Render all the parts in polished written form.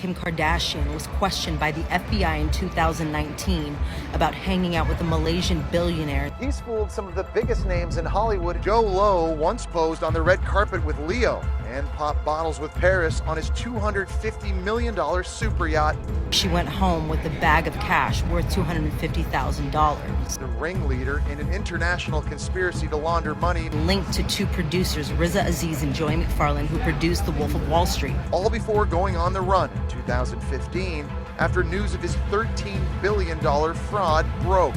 Kim Kardashian was questioned by the FBI in 2019 about hanging out with a Malaysian billionaire. He's fooled some of the biggest names in Hollywood. Jho Low once posed on the red carpet with Leo and popped bottles with Paris on his $250 million super yacht. She went home with a bag of cash worth $250,000. The ringleader in an international conspiracy to launder money. Linked to two producers, Riza Aziz and Joy McFarlane, who produced The Wolf of Wall Street. All before going on the run in 2015 after news of his $13 billion fraud broke.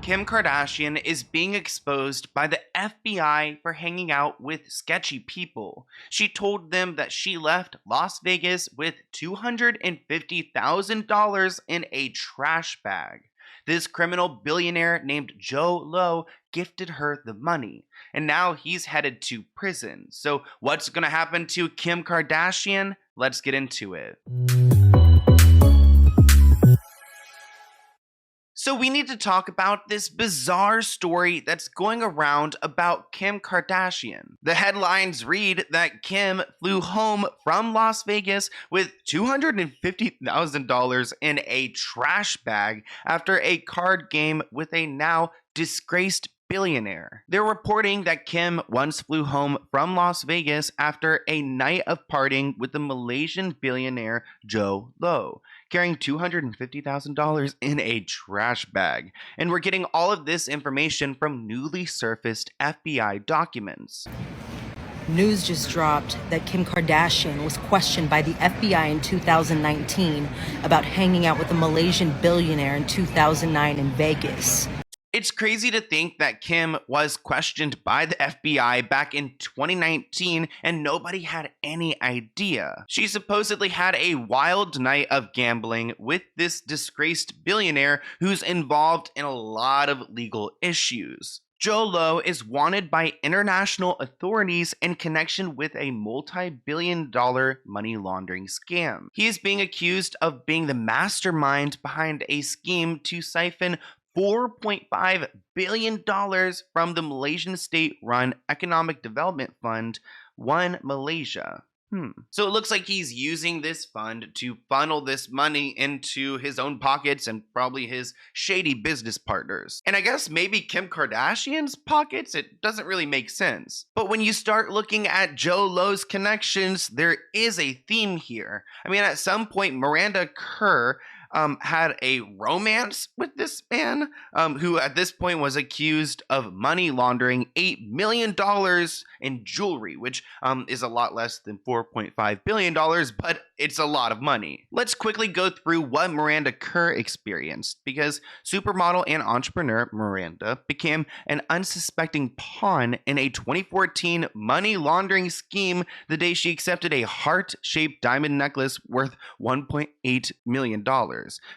Kim Kardashian is being exposed by the FBI for hanging out with sketchy people. She told them that she left Las Vegas with $250,000 in a trash bag. This criminal billionaire named Jho Low gifted her the money, and now he's headed to prison. So what's going to happen to Kim Kardashian? Let's get into it. So we need to talk about this bizarre story that's going around about Kim Kardashian. The headlines read that Kim flew home from Las Vegas with $250,000 in a trash bag after a card game with a now disgraced billionaire. They're reporting that Kim once flew home from Las Vegas after a night of partying with the Malaysian billionaire Jho Low, carrying $250,000 in a trash bag. And we're getting all of this information from newly surfaced FBI documents. News just dropped that Kim Kardashian was questioned by the FBI in 2019 about hanging out with a Malaysian billionaire in 2009 in Vegas. It's crazy to think that Kim was questioned by the FBI back in 2019 and nobody had any idea. She supposedly had a wild night of gambling with this disgraced billionaire who's involved in a lot of legal issues. Jho Low is wanted by international authorities in connection with a multi-billion-dollar money laundering scam. He is being accused of being the mastermind behind a scheme to siphon $4.5 billion from the Malaysian state-run Economic Development Fund, One Malaysia. So it looks like he's using this fund to funnel this money into his own pockets and probably his shady business partners. And I guess maybe Kim Kardashian's pockets? It doesn't really make sense. But when you start looking at Jho Low's connections, there is a theme here. I mean, at some point, Miranda Kerr had a romance with this man who at this point was accused of money laundering $8 million in jewelry, which is a lot less than $4.5 billion, but it's a lot of money. Let's quickly go through what Miranda Kerr experienced, because supermodel and entrepreneur Miranda became an unsuspecting pawn in a 2014 money laundering scheme the day she accepted a heart-shaped diamond necklace worth $1.8 million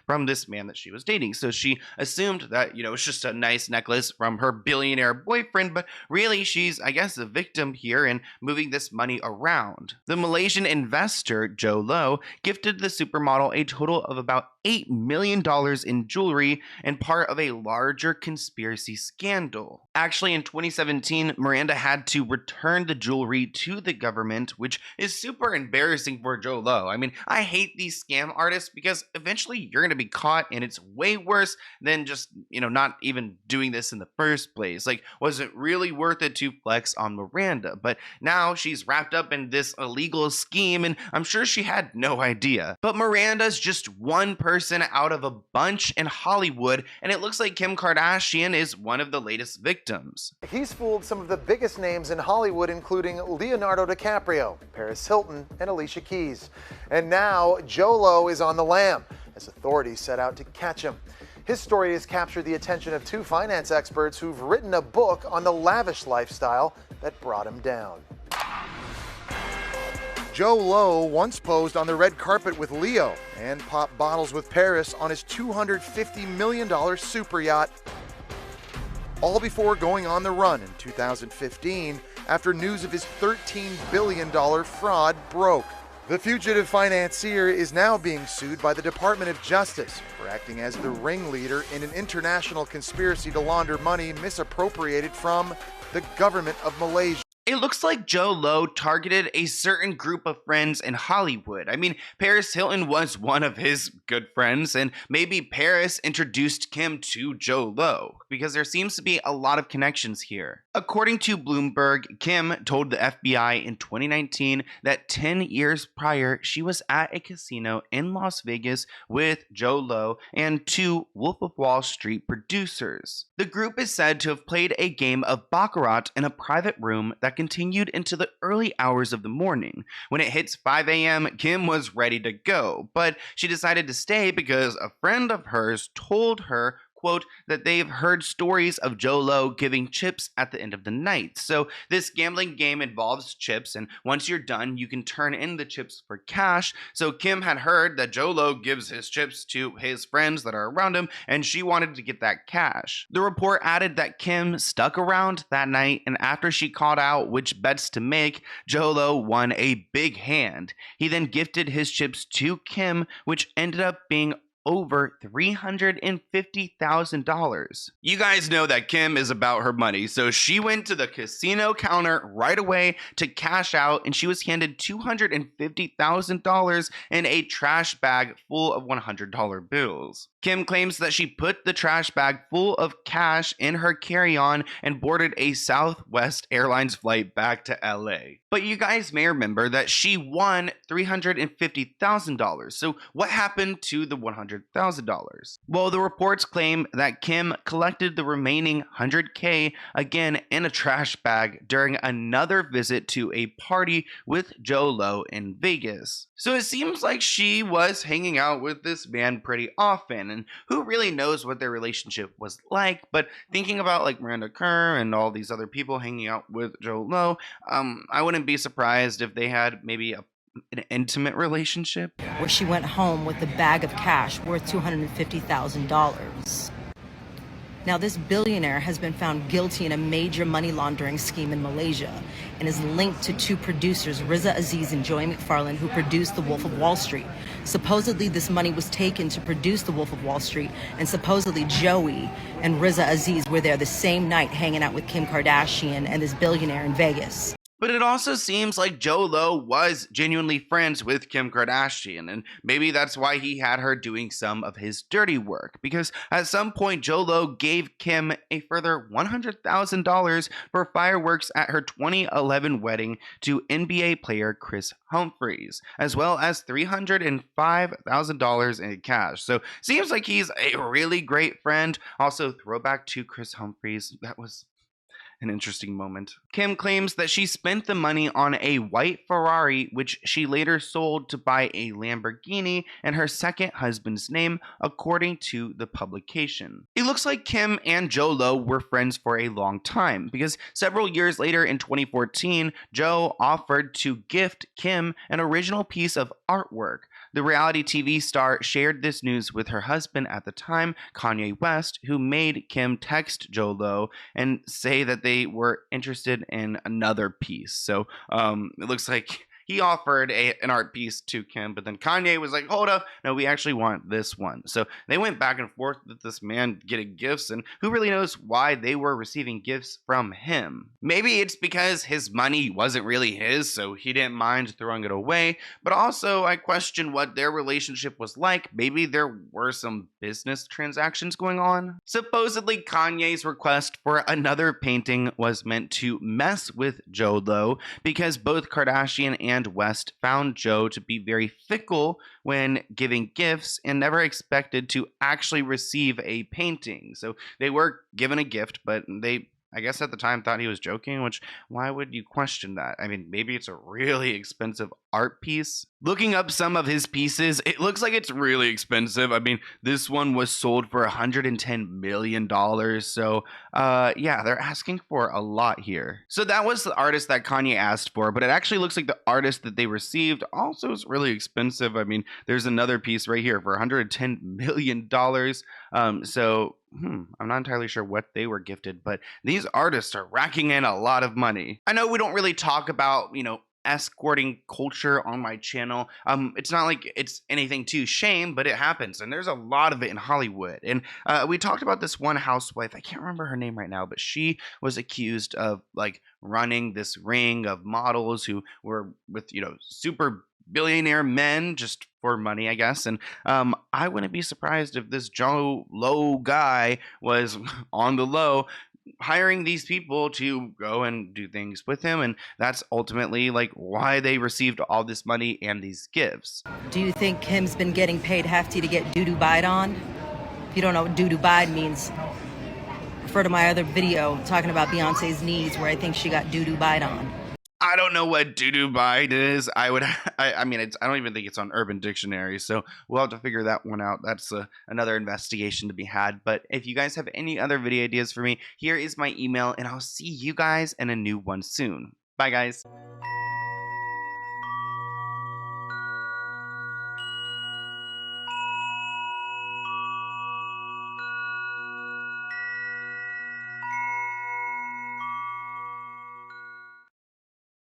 from this man that she was dating. So she assumed that, it's just a nice necklace from her billionaire boyfriend, but really she's, I guess, a victim here in moving this money around. The Malaysian investor, Jho Low, gifted the supermodel a total of about $8 million in jewelry and part of a larger conspiracy scandal. Actually, in 2017, Miranda had to return the jewelry to the government, which is super embarrassing for Jho Low. I mean, I hate these scam artists because eventually you're going to be caught, and it's way worse than just, not even doing this in the first place. Like, was it really worth it to flex on Miranda? But now she's wrapped up in this illegal scheme, and I'm sure she had no idea. But Miranda's just one person out of a bunch in Hollywood, and it looks like Kim Kardashian is one of the latest victims. He's fooled some of the biggest names in Hollywood, including Leonardo DiCaprio, Paris Hilton, and Alicia Keys. And now Jho Low is on the lam as authorities set out to catch him. His story has captured the attention of two finance experts who've written a book on the lavish lifestyle that brought him down. Jho Low once posed on the red carpet with Leo and popped bottles with Paris on his $250 million super yacht, all before going on the run in 2015 after news of his $13 billion fraud broke. The fugitive financier is now being sued by the Department of Justice for acting as the ringleader in an international conspiracy to launder money misappropriated from the government of Malaysia. It looks like Jho Low targeted a certain group of friends in Hollywood. I mean, Paris Hilton was one of his good friends, and maybe Paris introduced Kim to Jho Low, because there seems to be a lot of connections here. According to Bloomberg, Kim told the FBI in 2019 that 10 years prior, she was at a casino in Las Vegas with Jho Low and two Wolf of Wall Street producers. The group is said to have played a game of Baccarat in a private room that continued into the early hours of the morning. When it hits 5 a.m., Kim was ready to go, but she decided to stay because a friend of hers told her, quote, that they've heard stories of Jho Low giving chips at the end of the night. So this gambling game involves chips, and once you're done, you can turn in the chips for cash. So Kim had heard that Jho Low gives his chips to his friends that are around him, and she wanted to get that cash. The report added that Kim stuck around that night, and after she called out which bets to make, Jho Low won a big hand. He then gifted his chips to Kim, which ended up being over $350,000. You guys know that Kim is about her money, so she went to the casino counter right away to cash out, and she was handed $250,000 in a trash bag full of $100 bills. Kim claims that she put the trash bag full of cash in her carry-on and boarded a Southwest Airlines flight back to LA. But you guys may remember that she won $350,000. So what happened to the $100,000? Well, the reports claim that Kim collected the remaining $100K again in a trash bag during another visit to a party with Jho Low in Vegas. So it seems like she was hanging out with this man pretty often, and who really knows what their relationship was like. But thinking about like Miranda Kerr and all these other people hanging out with Jho Low, I wouldn't be surprised if they had maybe an intimate relationship. Where she went home with a bag of cash worth $250,000. Now, this billionaire has been found guilty in a major money laundering scheme in Malaysia and is linked to two producers, Riza Aziz and Joey McFarlane, who produced The Wolf of Wall Street. Supposedly, this money was taken to produce The Wolf of Wall Street, and supposedly Joey and Riza Aziz were there the same night hanging out with Kim Kardashian and this billionaire in Vegas. But it also seems like Jho Low was genuinely friends with Kim Kardashian, and maybe that's why he had her doing some of his dirty work, because at some point Jho Low gave Kim a further $100,000 for fireworks at her 2011 wedding to NBA player Chris Humphries, as well as $305,000 in cash. So seems like he's a really great friend. Also, throwback to Chris Humphries, that was an interesting moment. Kim claims that she spent the money on a white Ferrari, which she later sold to buy a Lamborghini in her second husband's name, according to the publication. It looks like Kim and Jho Low were friends for a long time, because several years later in 2014, Jho offered to gift Kim an original piece of artwork. The reality TV star shared this news with her husband at the time, Kanye West, who made Kim text Jho Low and say that they were interested in another piece. So it looks like he offered an art piece to Kim, but then Kanye was like, hold up, no, we actually want this one. So they went back and forth with this man getting gifts, and who really knows why they were receiving gifts from him. Maybe it's because his money wasn't really his, so he didn't mind throwing it away, but also I question what their relationship was like. Maybe there were some business transactions going on. Supposedly Kanye's request for another painting was meant to mess with Jho Low, because both Kardashian and West found Jho to be very fickle when giving gifts and never expected to actually receive a painting. So they were given a gift, but they, I guess at the time, thought he was joking, which, why would you question that? I mean, maybe it's a really expensive art piece. Looking up some of his pieces, it looks like it's really expensive. I mean, this one was sold for $110 million. So, yeah, they're asking for a lot here. So that was the artist that Kanye asked for, but it actually looks like the artist that they received also is really expensive. I mean, there's another piece right here for $110 million. So I'm not entirely sure what they were gifted, but these artists are racking in a lot of money. I know we don't really talk about, escorting culture on my channel. It's not like it's anything to shame, but it happens, and there's a lot of it in Hollywood. And we talked about this one housewife. I can't remember her name right now, but she was accused of like running this ring of models who were with, you know, super billionaire men just for money, I guess. And I wouldn't be surprised if this Jho Low guy was on the low hiring these people to go and do things with him, and that's ultimately like why they received all this money and these gifts. Do you think Kim's been getting paid hefty to get doo-doo-bide on? If you don't know what doo-doo-bide means, refer to my other video talking about Beyonce's knees where I think she got doo-doo-bide on. I don't know what doo-doo bide is. I mean, I don't even think it's on Urban Dictionary, so we'll have to figure that one out. That's another investigation to be had. But if you guys have any other video ideas for me, here is my email, and I'll see you guys in a new one soon. Bye, guys.